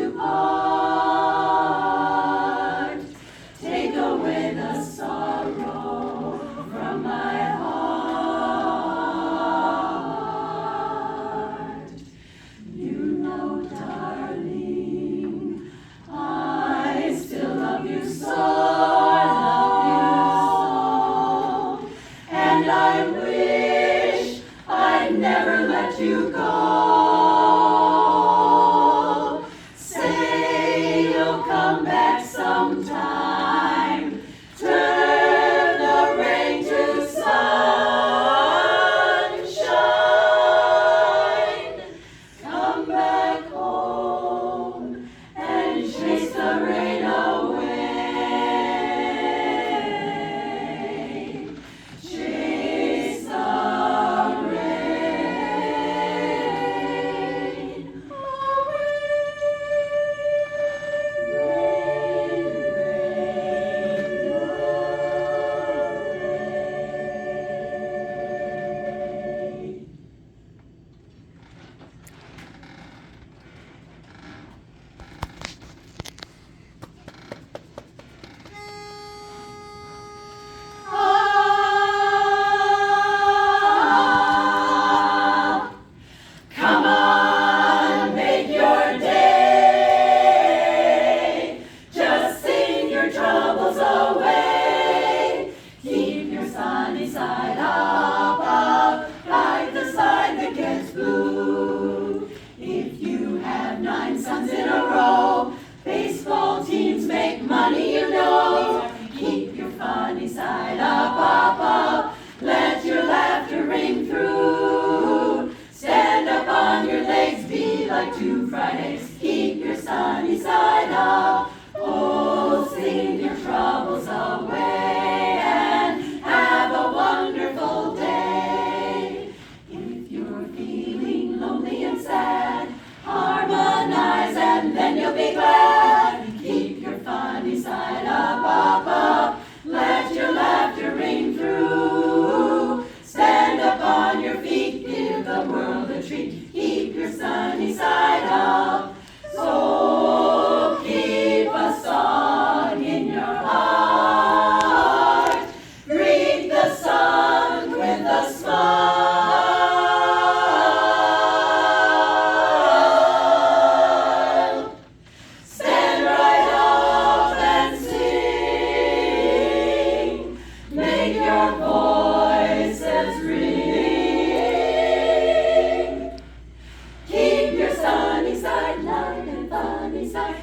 to part. Take away the sorrow from my heart. You know, darling, I still love you so. And I wish I'd never let you go. Say you'll come back sometime. Turn the rain to sunshine. Come back home and chase the rain away. Troubles away. Keep your sunny side up, like the side that gets blue. If you have 9 suns in a row, baseball teams make money, you know. Keep your funny side up, let your laughter ring through. Stand up on your legs, be like 2 Fridays. Keep your sunny side up. Oh, sing your troubles away and have a wonderful day. If you're feeling lonely and sad, harmonize and then you'll be glad. Keep your funny side up, let your laughter ring through. Stand up on your feet, give the world a treat. Keep your sunny side up. So keep a song in your heart. Greet the sun with a smile. Stand right up and sing. Make your voices ring. Keep your sunny side light and funny side.